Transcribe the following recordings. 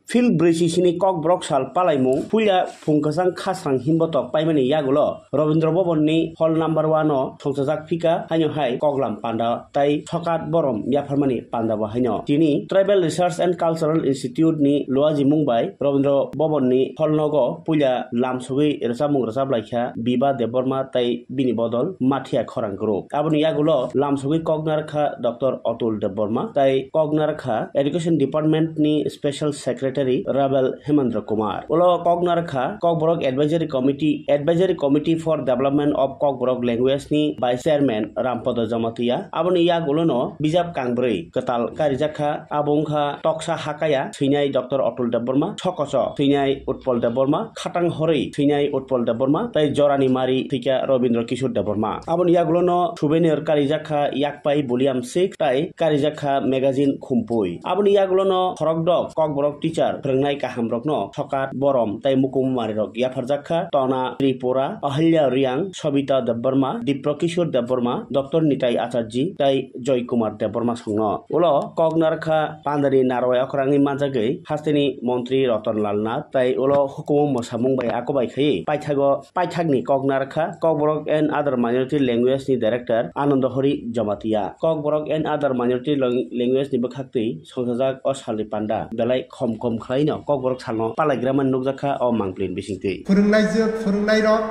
Phil Brisisini Kok Broksal Palaimung, Puya Pungkasang Kasang Himbotok Paimani Yagulo, Robindra Boboni, Hall number 1, Songsazak Pika, Hanyo Hai, Koglam Panda, Tai, Sokat Borom, Yaparmani, Panda Wahanyo. Tini, Tribal Research and Cultural Institute ni Luaji Mumbai, Robindra Boboni, Hall Nogo, Puya Lamsugi, Rasamung Rasablaika, Biba de Borma, Tai, Bini Bodol, Matia Korang Group. Abuni Yagulo, Lamsugi Kognarka, Dr. Otul de Borma, Tai, Kognarka, Education Department ni Special Secretary Rabel Hemendra Kumar. Ulo Kognarka, Kokborok Advisory Committee for Development of Kokborok Language ni Vice Chairman Rampodo Jamatia. Abuni Yagulono, Bijab Kangbri, Katal Karijaka, Abungha, Toksa Hakaya, Finai Dr. Otul de Borma, Chokoso, Finai Utpol de Borma, Khatang Hori, Finai Utpol de Borma, Tai Jorani Mari, Tika Robindra Kishore de Borma. Abuni Yagulono, Souvenir Karijaka, Yakpai Buliam 6, Tai Karijaka Magazine Kumpui. Abuni Yagulono, Horokdok, Kokborok Teacher, Prengnai Kahamrokno, Thokat Borom, Tai Mukum Marirok, Yafarjaka, Tona Tripura, Ahilya Riang, Sobita de Burma, Diprokishore de Burma, Dr. Nitai Acharji, Tai Joy Kumar de Burma Songno. Ulo, Kognarka, Pandari Narway Okrangi Manjagay, Hastini Montri Roton Lalnat, Tai Ulo Hukum Mosamung by Akobai Kai, Paithagni Kognarka, Kokborok and other minority language ni director, Anandahori Jamatia, Kokborok and other minority language ni Bakakti, Songsazak Oshali Panda, the like Kom Khlaino, Kokborok Salno, Palagraman Nugzaka or Manglin Bisingti. Furungnai Rock,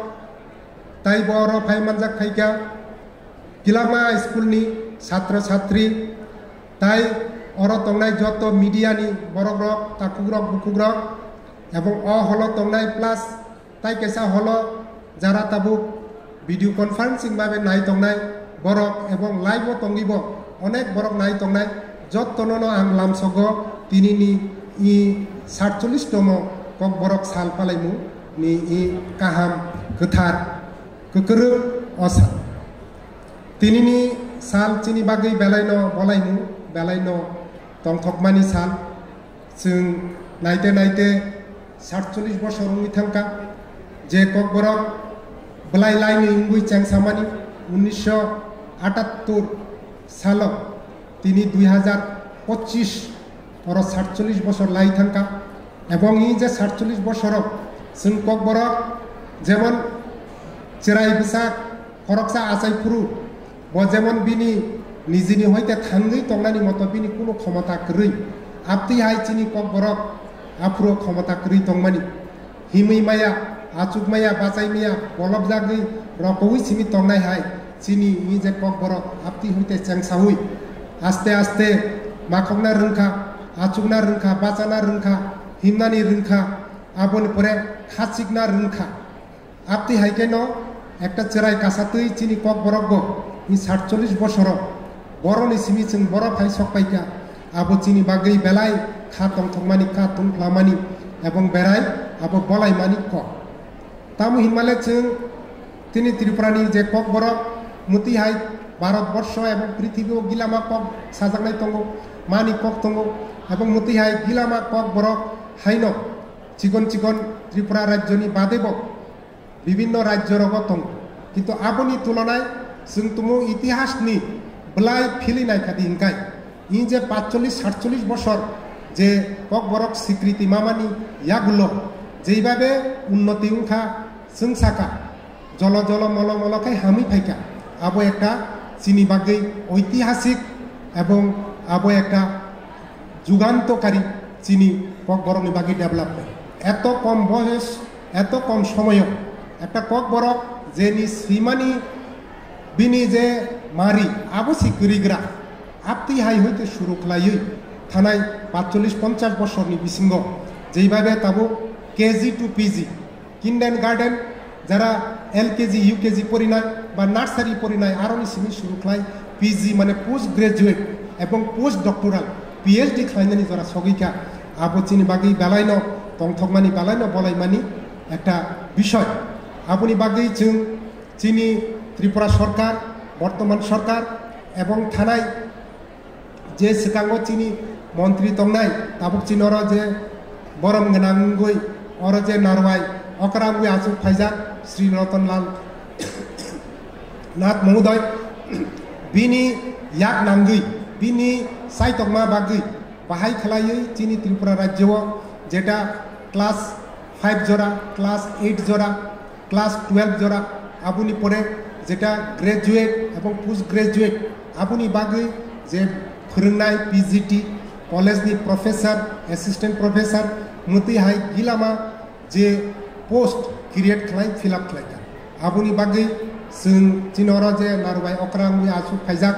Taiboro Paimanjak Kaika, Kilama School ni, Satra Satri, Tai, Orotongai Joto, Mediani, Borogrok, Takugrok, Bukugrok, Ebong O Holo Tongai Plus, Tai Kesa Holo, Jaratabuk, video conferencing Mabe Nai Tongai, Borok, Ebong Live Tongibo, Onek Borok Nai Tongai, Jotono ang Lamsogo, Tinini. I 47 tomo kok borok sal palaimu ni I kaham ketar kekere osa tinini sal cini bagai belaino bolaimu belaino tongthok mani sal sing naite 47 bosor ungi thangka je kok borok belai laini ungui chang samani 1978 salo tini 2025 Oro 47 বছর লাই থাকা এবং এই যে 47 বছর সংকক বড় যেমন চিরাই বিসাক ফরকসা আসাই পুরু ব যেমন বিনি নিজিনি হইতে থাঙ্গই তংনানি মতো বিনি কোনো ক্ষমতা করি আপতি হাই চিনি কক বড় আফ্রো ক্ষমতা করি তংমানি হিমই মায়া আচুক মায়া বাঁচাই মায়া বলব জাগই রকউই সিমি তংনাই হাই চিনি ই যে কক বড় আপতি হইতে চেংসা হই আস্তে আস্তে মাখংনা রংখা Acukna rengka, bacana rengka, himnani rengka, abon pore khachikna rengka. Apti haikeno ekta cerai kasatui chini kok borokbo ni 47 বছর boroni simi ching borok hai sokpaika abo chini bagai belai khatong thongmani katun lamani ebong berai abo bolai mani kok. Tamu himale ching tini Tripurani je kok borok muti hai Bharatvarsha এবং পৃথিবী ও গিলামা cock সাজাকনাই তঙ্গো মানি cock তঙ্গো এবং মতি high গিলামা cock বরক হাইন চিকন চিকন ত্রিপুরা রাজ্যনি বাদেব বিভিন্ন রাজ্য রগ তঙ্গো কিন্তু আবনি তুলনায় जों तुमु ইতিহাসনি বলাই ফিলিনাই খাদি হিংকাই ই যে 45-47 বছর যে কক বরক স্বীকৃতি মামানি ইয়াগুলো যেইভাবে উন্নতি উংখা जों সাকা জল জল মল মলকাই হামি ফাইকা আবো একটা চিনি বাগৈ ঐতিহাসিক এবং আবো একটা যুগান্তকারী চিনি কক বরকনি বাগৈ ডেভেলপমেন্ট এত কম বয়স এত কম সময় একটা কক বরক যে নি শ্রীমানি বিনি যে মারি আবো সিকুরিগ্রা আপতি হাই হইতে শুরু খালাই থানায় 45-50 বছরনি বিসিঙ্গ যেইভাবে তাবো KG to PG kindergarten যারা এলকেজি ইউকেজি পড়িনায় বা নার্সারি পড়িনায় আরো সিমি শুরু খাই পিজি মানে পোস্ট গ্রাজুয়েট এবং পোস্ট ডক্টরাল পিএইচডি খাইনানি যারা সগিকা আবো চিনি বাগৈ বেলাইন তংথকমানি বেলাইন বলাইমানি একটা বিষয় আপনি বাগৈ जों চিনি ত্রিপুরা সরকার বর্তমান সরকার এবং থানায় যে সিকাঙ্গ চিনি মন্ত্রী তংনাই তাবুক চিনর যে বরম গনাঙ্গই অর যে নারওয়াই অকরামুই আচুক ফাইজাক শ্রী রতনলাল নাথ মহোদয় বিনি ইয়াক নাঙ্গই বিনি সাইতকমা বাগৈ বাহাই খালাই চিনি ত্রিপুরা রাজ্য যেটা ক্লাস 5 জোড়া ক্লাস 8 জোড়া ক্লাস 12 জোড়া আপনি পরে যেটা গ্রাজুয়েট এবং পোস্ট গ্রাজুয়েট আপনি বাকি যে फोरोंनाय पिजिटि कलेजनि प्रफेसर एसिस्टेंट प्रफेसर मति हाय गिलामा जे पोस्ट क्रिएट खालाय फिलआप खालायगोन आबुनि बागै जों चिनहरा जे नारबाय अक्रांनि आसु फायजाक